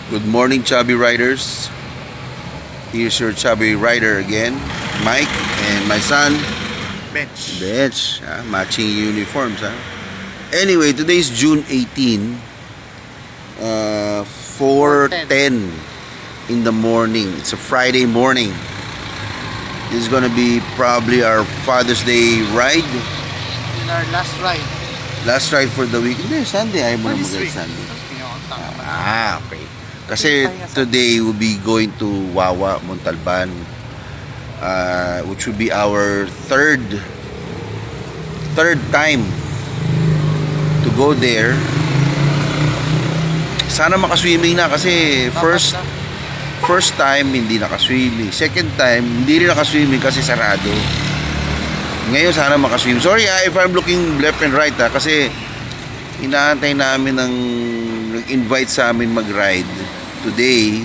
Good morning, Chubby Riders. Here's your Chubby Rider again, Mike, and my son, Bench. matching uniforms. Anyway, today is June 18, 4:10 in the morning. It's a Friday morning. This is gonna be probably our Father's Day ride. In our last ride. Last ride for the week. Hindi, Sunday. Ayaw mo na This mag-ride week. Sunday. Okay. Okay. Kasi today we'll be going to Wawa, Montalban, which will be our third time to go there. Sana makaswimming na kasi first time hindi nakaswimming, second time hindi rin nakaswimming kasi sarado. Ngayon sana makaswimming. Sorry if I'm looking left and right kasi inaantay namin ng nag-invite sa amin mag-ride today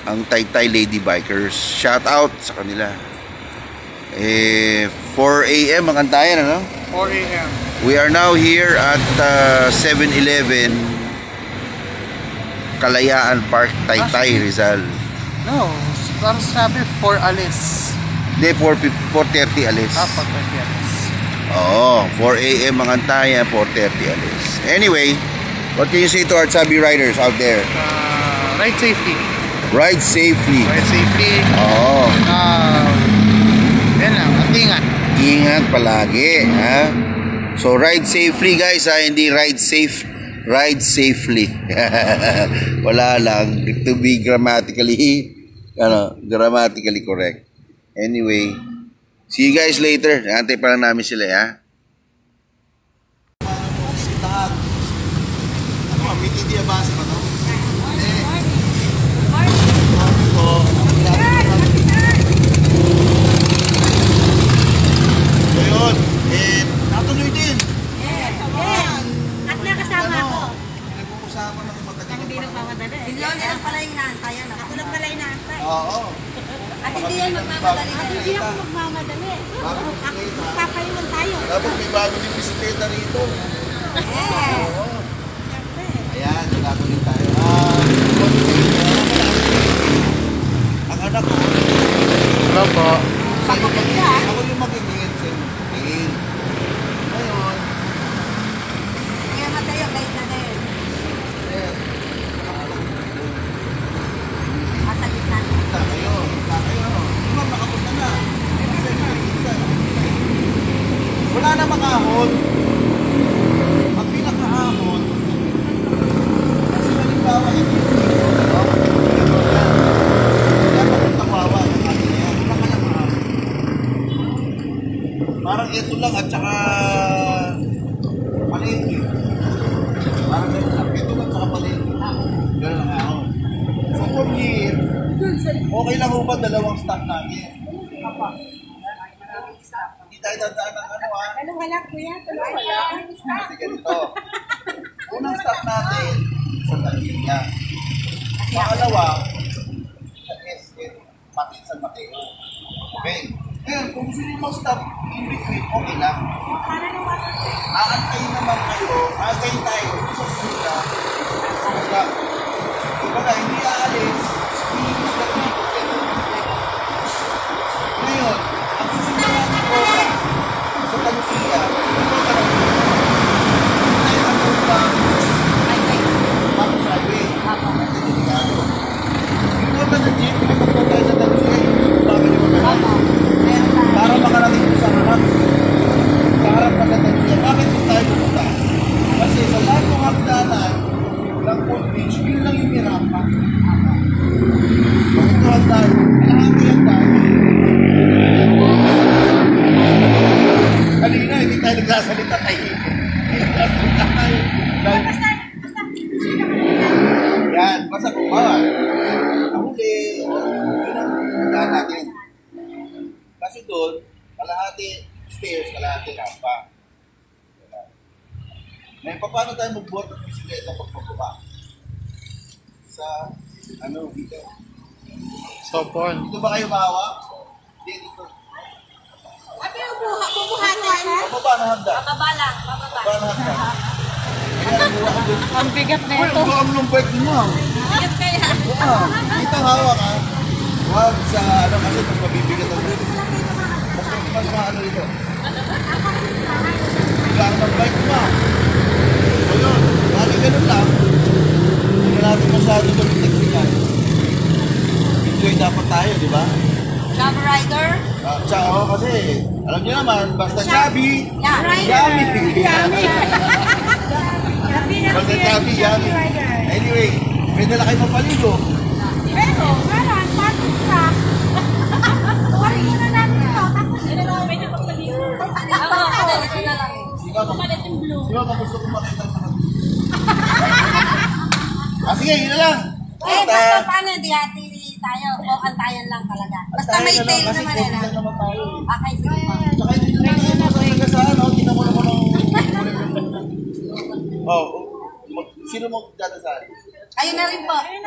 ang Taytay Lady Bikers. Shout out sa kanila. 4 AM ang antayan, ano? 4 AM. We are now here at 7-Eleven Kalayaan Park, Taytay, Rizal. No, parang sabi 4 alis. Hindi, 4:30 alis. 4:30 alis. Oo, 4 AM ang antayan, 4:30 alis. Anyway, what can you say to our Chubby Riders out there? Ride safely. Ride safely. Ride safely. Oo. Yan lang, at ingat. Ingat palagi, ha? So ride safely guys, ha? Hindi ride safe, ride safely. Wala lang, to be grammatically correct. Anyway, see you guys later. Antay pa lang namin sila, ha? Natuloy din. At nakasama ako. Nag-uusapan ako matagal. Hindi nagmamadali. Hindi lang pala yung naantayan. Ako lang pala yung naantay. Oo. At hindi yan magmamadali. At hindi ako magmamadali. Papayuan tayo. Dapat may bago din bisikleta rito. Oo. Ayan, natuloy tayo. Ang anak ko. Hello po. Ako yung mag-ingin. Ngayon. Kaya matayo, guys na din. Asa gitna. Kayo. Diba nakapunta na? Wala na makahon. Ang pinakahon. Kasi halimbawa ito yung parang ito lang at saka palengke. Parang gano'n lang. Ito lang saka palengke. Gano'n lang ako. So from here, okay lang ho ba dalawang stop natin? Hindi tayo dadaan ng ano ha? Ano wala kuya? Kasi ganito. Unang stop natin sa Tagilian. Pangalawa, sa SM, pati sa Mateo. Okay? Ngayon, kung gusto nyo mag-stop in between, okay lang. Aantayin naman kayo, aantayin tayo sa sila. Diba hindi aalis, hindi nagdating. Ngayon, ang susunod natin ko sa Talusia, ito talaga. Tayo ang pumpang Mount Highway. Ito delikado. Ito na na jeep, pinagpapagawa tayo sa Talusia, bakit yung mga para makarating ko sa harap. Sa harap na Talusia. Bakit kung tayo pumunta? Kasi sa lahat ng hagdanan ng Cold Beach, yun lang yung mirapa. Bakit ito hagdan? Kalahati hagdan. Kanina, hindi tayo nagsasalita tayo. Nagsasalita tayo. Yan, basta kung bawal. Nahuli. Yun ang hagdan natin. Kasi doon, kalahati stairs, kalahati rampa. Ngayon, paano tayo magbuhat ng bisikleta pag pababa? Sa, dito. Sopon. Dito ba kayo mahawak? Hindi, dito. Abi, bubuhatin ka? Pababa na handa. Bababa lang, bababa. Pababa na handa. Kaya, Ang bigat na ito. ang lumbay ko mo. Bigat Dito hawak ha. Huwag sa ano kasi mas mabibigat ang dito. Mas maano dito. Biglang ng bike mo. So yun, bali ganun lang. Hindi natin masyado doon yung teknikal. Enjoy dapat tayo, di ba? Job rider. Tsaka ako kasi, alam niyo naman, basta chubby, Yeah, rider. yummy. Basta Yummy. chubby, yummy. Anyway, may dala kayo mapaligo. Pero, meron, parking truck. Parking na natin ito. Tapos, may napapaligo. Oo, dito na lang. Papalit yung blue. Di ba, gusto ko makita ng mga sige, yun na lang. Basta paano, di-hati tayo. Antayan lang talaga. Basta may tail naman Kasi na. naman tayo. Okay, sige po. Tsaka hindi naman tayo masasaga sa ano, ginamo naman ng... Oh, sino mo dadasali? Ayun na rin po. Ay,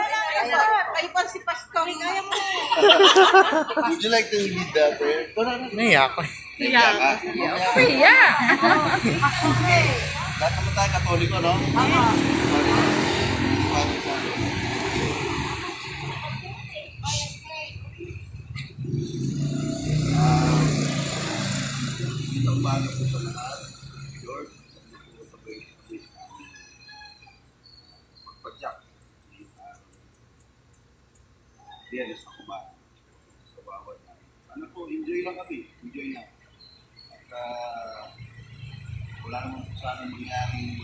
pa si Pastor. Kaya mo. Would you like to lead the prayer? Naiyak ko. Iyak ka? Priya. Lahat naman tayo Katoliko, no? Isang bago po sa lahat. Lord, sa pagpadyak. Diyan sa kumain. Sa bawat. Ano po, enjoy lang kami. Enjoy lang. At wala naman po sana mangyaring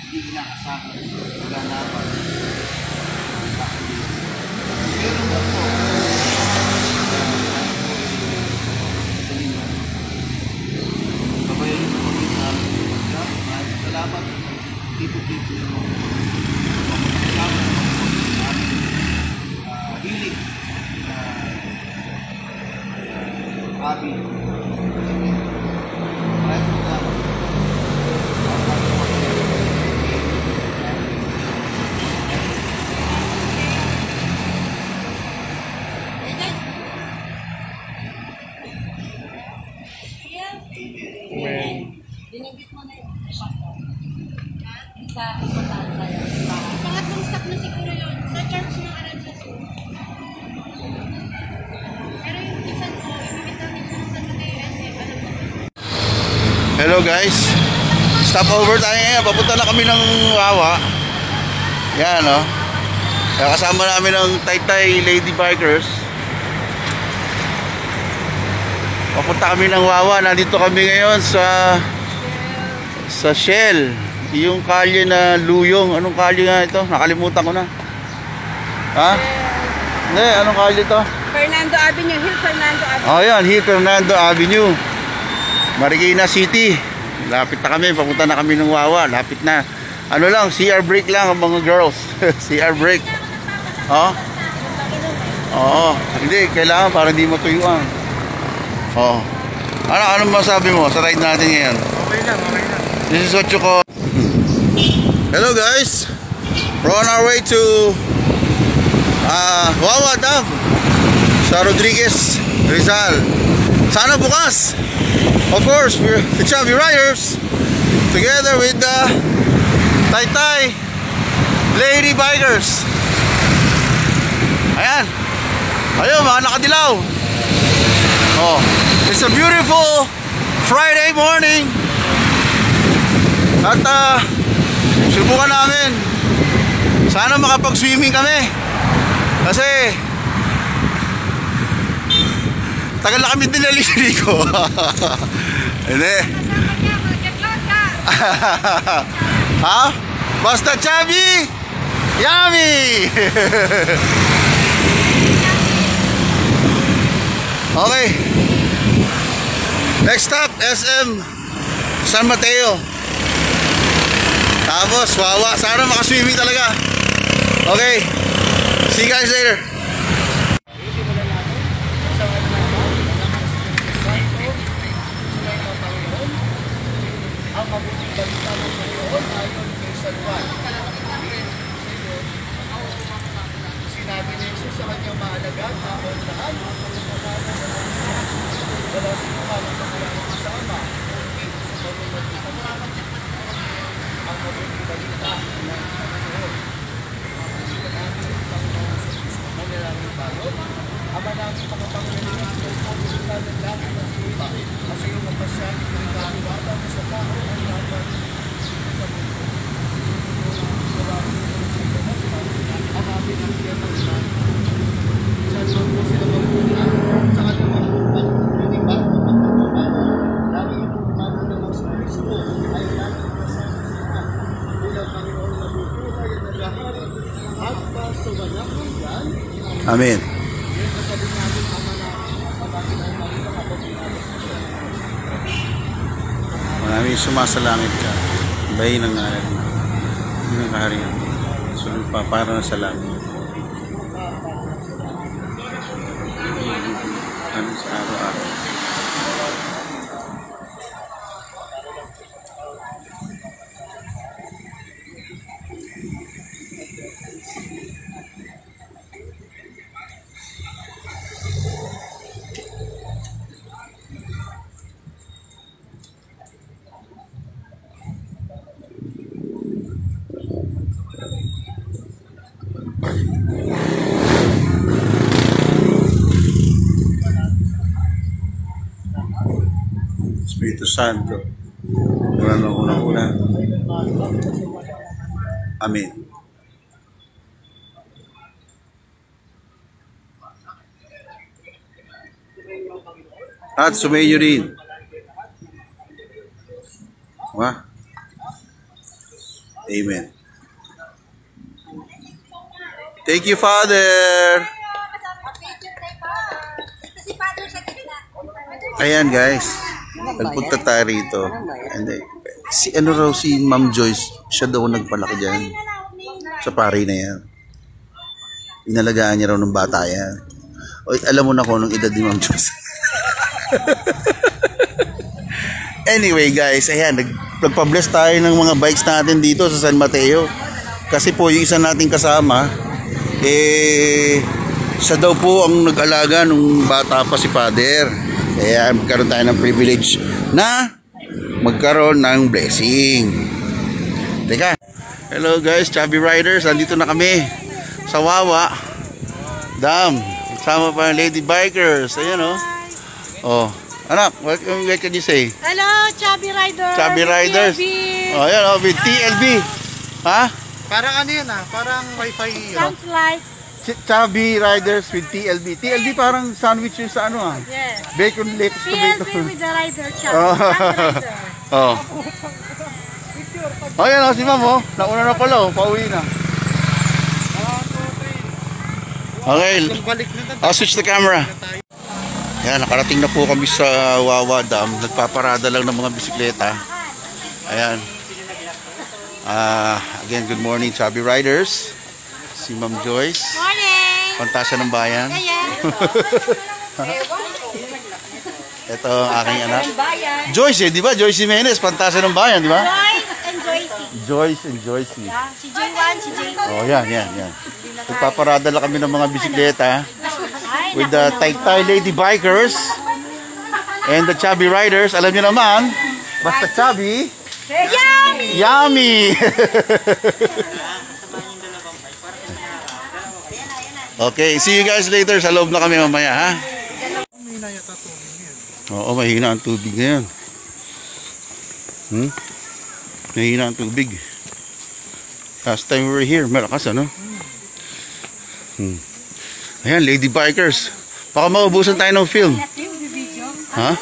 hindi inakasama. Wala naman. Pero na po. Sabayan niyo po kami sa maraming salamat. Tipo-tipo yung salamat po sa aming hilig. Abi. Maraming salamat. Amen. Dinigit mo na yun. Sa importante tayo. Pangatlong stop na siguro yun. Sa church ng Aranzazu. Pero yung isan ko, ibibit namin siya ng San Mateo SM. Alam mo. Hello guys. Stop over tayo ngayon. Papunta na kami ng Wawa. Yan o. Kaya kasama namin ng Taytay Lady Bikers. Papunta kami ng Wawa. Nandito kami ngayon sa Shell. Yung kalye na Luyong. Anong kalye nga ito? Nakalimutan ko na. Ha? Hindi, anong kalye ito? Fernando Avenue. Hill Fernando Avenue. Oh, yan, Hill Fernando Avenue. Marikina City. Lapit na kami, papunta na kami ng Wawa. Lapit na. Ano lang, CR break lang ang mga girls. CR break. Oh? Oo. Hindi, kailangan para hindi matuyuan. Oh. Ano masabi mo sa ride natin ngayon? Okay lang, okay lang. This is what you call... Hello guys. We're on our way to Wawa Dam sa Rodriguez, Rizal. Sana bukas. Of course, we're the Chubby Riders together with the Taytay Lady Bikers. Ayan. Ayun, mga nakadilaw. Oh, it's a beautiful Friday morning. At subukan namin. Sana makapag-swimming kami. Kasi tagal na kami dinaliligo. Hindi. Ha? Basta chubby, yummy. Okay. Next stop, SM San Mateo. Tapos Wawa. Sana makaswimming talaga. Okay. See you guys later. Ang mabuting balita ng ngayon ayon kay San Juan. Sinabi ni Jesus sa kanyang maalagaan, kaunlahan, wala sino man ang kailangan kasama, kundi sa pamamagitan ang mabuting balita ng Panginoon. bago. Ama namin makapangyarihan ng pagkakulitan ng langit at lupa. Sa iyong magpasyan, ikinigari bata sa tao ang laban sa mundo. Ang aming ang biyang ng ilan. Saan man po sila magpunta, sa kanyang magpunta, hindi ba ito magpunta? Lagi ito umano ng mga sa Kristo ay lagi kasama sila. Bilang Panginoon na bubuhay at naghahari at pasumanak hanggan. Amen. Yan kasabi namin ama namin sa bakit ay marita ka pag Maraming sumasalangit ka. Bayin ang ngalan mo. Yun ang kaharian. Sunod pa para na sa langit. Ano sa araw-araw. Espiritu Santo, mula ng unang-una. Amen. At sumayo rin. Wah. Amen. Thank you, Father. Ayan, guys. Nagpunta tayo rito. And then, si Ma'am Joyce, siya daw nagpalaki dyan. Sa pari na yan. Inalagaan niya raw ng bata yan. O, alam mo na kung anong edad ni Ma'am Joyce. Anyway, guys, ayan, nagpa-bless tayo ng mga bikes natin dito sa San Mateo. Kasi po, yung isa nating kasama, siya daw po ang nag-alaga nung bata pa si Father. Kaya magkaroon tayo ng privilege na magkaroon ng blessing. Teka. Hello guys, Chubby Riders. Andito na kami sa Wawa Dam. Sama pa ng Lady Bikers. Ayan o. Oh. Anak, what can you say? Hello, Chubby Riders. Chubby Riders. Oh, ayan o. With TLB. Ha? Parang ano yun parang wifi yun. Sounds like. Chubby Riders with TLB. TLB parang sandwich yun sa ano Yes. Bacon, lettuce, tomato. TLB with the rider, Chubby. Oh. Chubby Rider. Oh. Oh, yan si Ma'am oh. Nauna na pala pauwi na. Okay. I'll switch the camera. Yan, nakarating na po kami sa Wawa Dam. Nagpaparada lang ng mga bisikleta. Ayan. Again, good morning, Chubby Riders. Si Ma'am Joyce. Morning. Pantasya ng bayan. Ito ang aking anak. Joyce di ba? Joyce Jimenez, Pantasya ng bayan, di ba? Joyce and Joycey. Joyce and Joycey. Yeah, si J1, si J2. Oh, yan. Nagpaparada lang kami ng mga bisikleta with the Taytay Lady Bikers and the Chubby Riders. Alam niyo naman, basta chubby, Yummy! yummy! Okay, see you guys later. Sa loob na kami mamaya, ha? Oo, mahina ang tubig ngayon. Mahina ang tubig. Last time we were here, malakas ano? Ayan, Lady Bikers. Baka maubusan tayo ng film. Ha?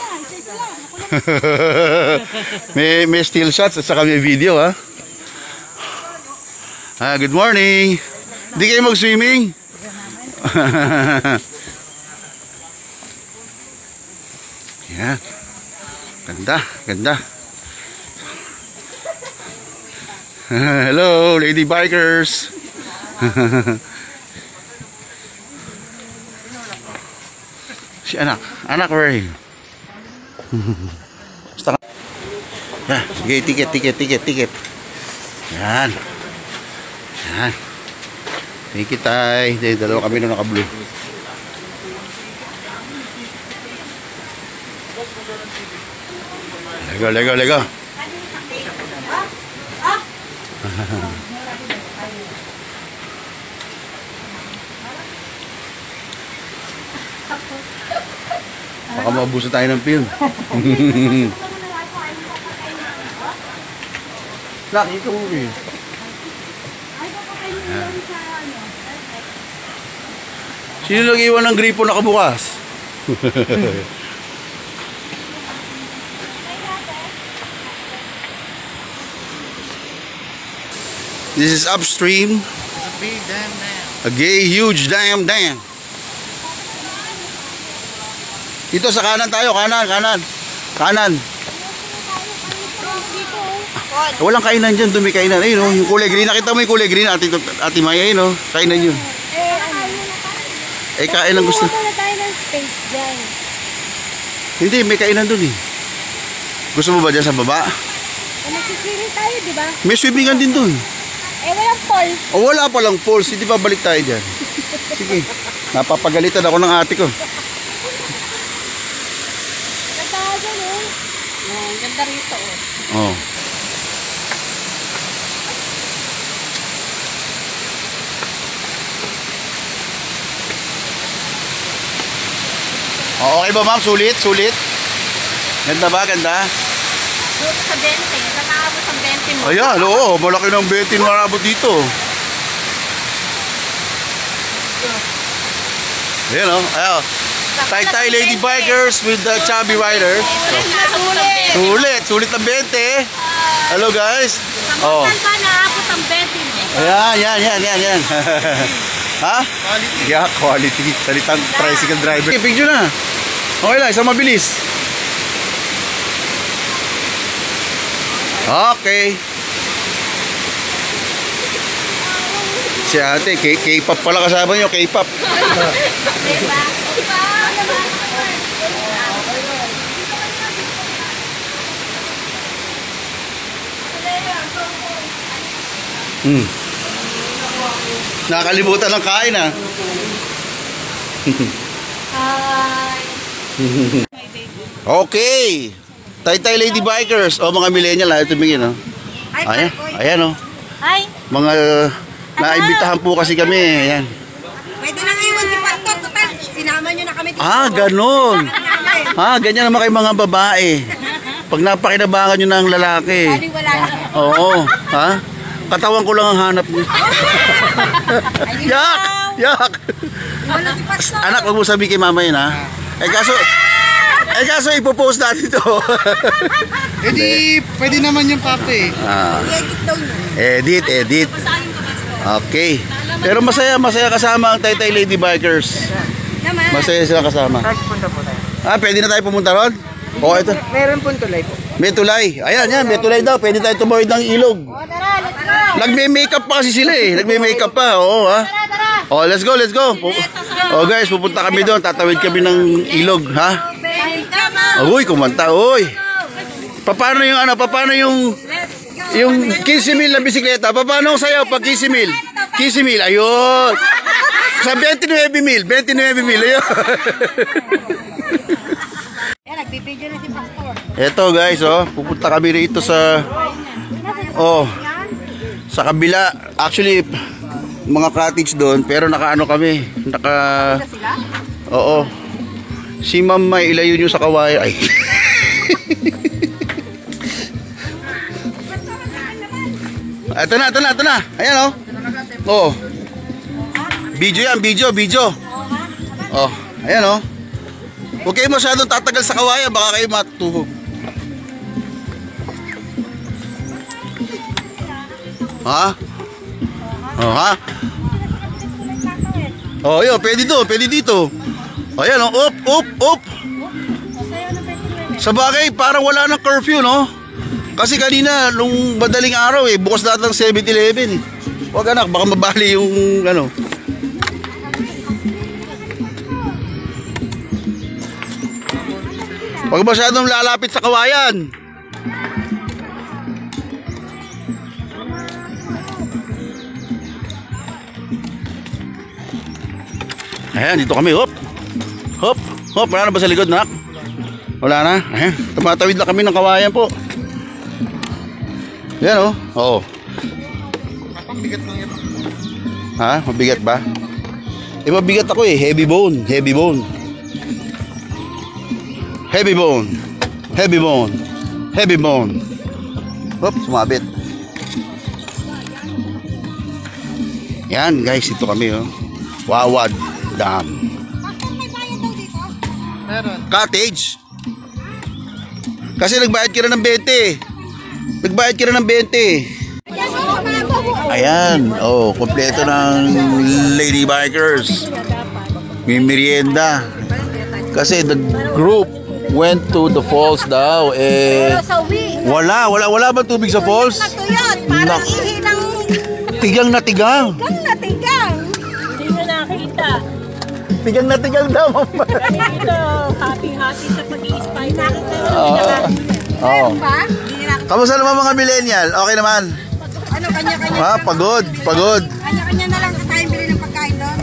may still shots at saka may video, ha? Good morning. Hindi kayo mag-swimming? Yan. Ganda. Hello, Lady Bikers. Si anak, where are you? Basta ka. Yan, sige, ticket. Yan. Thank you, Tay. Dalawa kami na naka-blue. Lego. Baka maubusan tayo ng film. Nakita mo eh. Sino nag-iwan ng gripo nakabukas? This is upstream. It's a big damn dam. A gay, huge dam. Dito sa kanan tayo, kanan. Walang kainan dyan, doon may kainan. Ayun oh, yung kulay green. Nakita mo yung kulay green, Ate Maya, ayun oh. Kainan yun. Kain lang gusto. Wala tayo ng space dyan. Hindi, may kainan doon eh. Gusto mo ba dyan sa baba? Nagsiswimming tayo, di ba? May swimmingan din doon. Walang pool. O wala palang falls, hindi ba balik tayo dyan? Sige, napapagalitan ako ng ate ko. Ganda dyan, oh. Ganda rito, oh. Oh. Okay ba ma'am? Sulit? Ganda ba? Ganda? Sa 20. Nakaabot ang 20 mo. Ayan, oo. Malaki ng 20 na marabot dito. Ayan o. Ayan. Tay Lady Bikers with the Chubby Riders. Sulit ang 20. Hello guys. Oh. Saan ba naabot ang 20? Ayan. Ha? Quality. Yeah, quality. Salitang tricycle driver. Okay, picture na. Okay lang, isang mabilis. Okay. Si ate, K-pop pala kasama nyo, K-pop. Nakakalimutan ng kain ah. Okay. Tay Lady Bikers. O mga millennial ha. Tumingin o. Ayan o. Hi. Mga naimbitahan po kasi kami. Ayan. Pwede nang iwan si Pastor. Total, sinama nyo na kami dito. Ganon. Ganyan naman kayo mga babae. Pag napakinabangan nyo ng lalaki. Wala na. Oo. Katawan ko lang ang hanap niyo. Yak! Wala si Pastor. Anak, wag mo sabihin kay mama yun ha. Kaso ipopost natin ito. Pwede naman yung papa eh. I-edit daw nyo. Edit. Okay. Pero masaya kasama ang Tay Lady Bikers. Naman. Masaya sila kasama. Punta po tayo. Pwede na tayo pumunta ron? Oo, ito. Meron po tulay po. May tulay. Ayan, may tulay daw. Pwede tayo tumawid ng ilog. Tara, let's go. Nagme-makeup pa kasi sila eh. Nagme-makeup pa. Oo ha. Oh, let's go. Oh guys, pupunta kami doon. Tatawid kami ng ilog, ha? Uy, kumanta, uy. Paano yung 15,000 na bisikleta? Paano ang sayaw pag 15,000? 15,000, ayun. Sa 29,000, ayun. Nagbibideo na si Pastor. Eto guys, pupunta kami rito sa sa kabila. Actually, mga cottage doon, pero nakaano kami. Oo. Si Ma'am may ilayo nyo sa kawayan. Ay. Ito na. Ayan o. Oh. Video yan, video. Oh, ayan o. Huwag kayo masyadong tatagal sa kawayan, baka kayo matuhog. Ha? Oh, yun, pwede dito. Ayan, up. Sa bagay, parang wala ng curfew, no? Kasi kanina, nung madaling araw, bukas lahat ng 7-Eleven. Huwag anak, baka mabali yung, Huwag masyadong lalapit sa kawayan. Ayan, dito kami. Hop. Wala na ba sa likod, nak? Wala na. Ayan, tumatawid na kami ng kawayan po. Ayan, Oo. Mabigat lang yan. Ha? Mabigat ba? Mabigat ako Heavy bone. Heavy bone. Heavy bone. Heavy bone. Oops, sumabit. Yan guys, ito kami oh. Wawad Dam. May bayad daw dito? Cottage. Kasi nagbayad ka na ng 20. Nagbayad ka na ng 20. Ayan, oh, kompleto ng Lady Bikers. May merienda. Kasi the group went to the falls daw. Wala ba tubig sa falls? Natuyot, parang ihi ng Tigang na tigang. tigang. Hindi nyo nakita. Tigang na tigang daw, mama. Dito, happy-happy sa pag-i-spy. Nakita Oh. Ba? Hindi nila. Kamusta naman mga millennial? Okay naman? Ano, kanya-kanya. Ah, pagod. Kanya-kanya na lang tayong bili ng pagkain doon.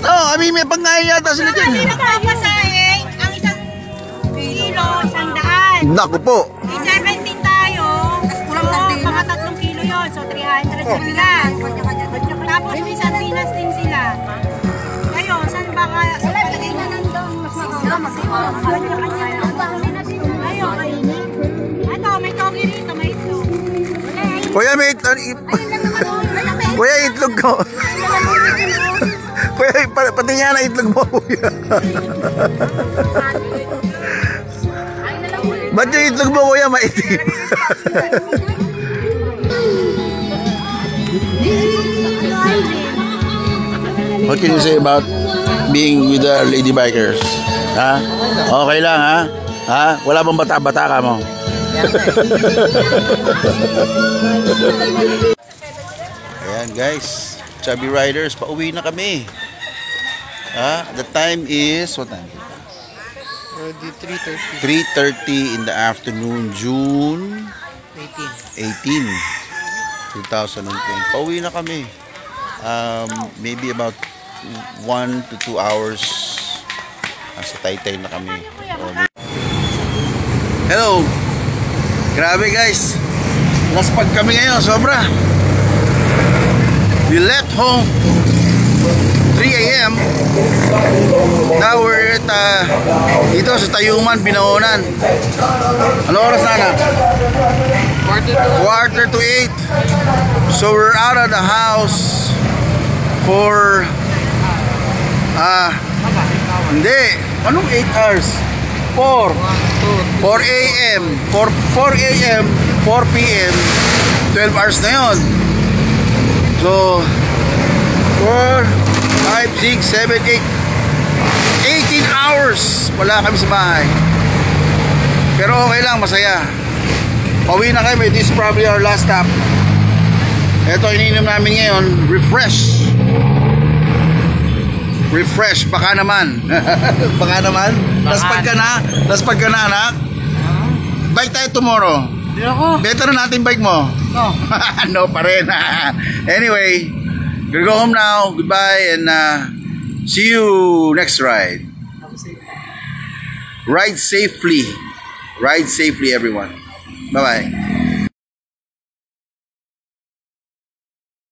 Oh, may pagkain yata sila dyan. Hindi nakapasahe ang isang kilo, 100. Naku po. May 17 tayo. Kulang sardinas. Mga 3 kilo yun. So, 300 sardinas. Tapos may sardinas din sila. Kayo, saan ba ka? Sa palagay na nandun. Mas makakasama. Kanya-kanya na. Ayun, ayun. Ano, may togi rito, may itlog. Kuya, Kuya, itlog ko. Kuya, pati nga na itlog mo, kuya. Ba't yung itlog mo, kuya, maitim? What can you say about being with the Lady Bikers? Ha? Okay lang, ha? Ha? Wala bang bata-bata ka mo? Ayan guys, Chubby Riders, pauwi na kami. The time is, what time? 3:30 in the afternoon, June 18, 2020. Pauwi na kami. Maybe about 1 to 2 hours. Nasa Taytay na kami. Hello! Grabe guys! Laspag kami ngayon, sobra! We left home 3 a.m. Now we're at dito sa Tayuman, Binaonan. Ano oras na anak? Quarter to 8. So we're out of the house for hindi. Anong 8 hours? 4 a.m. 4 a.m. 4 p.m. 12 hours na yun. So 4, 5, 6, 7, 8 18 hours wala kami sa bahay. Pero okay lang, masaya. Pauwi na kami. This is probably our last stop. Ito, iniinom namin ngayon. Refresh, baka naman. Baka naman. Laspag ka na anak. Bike tayo tomorrow. Hindi ako. Better na natin bike mo. No. No pa rin. Anyway, gonna go home now. Goodbye and see you next ride. Ride safely. Ride safely, everyone. Bye-bye.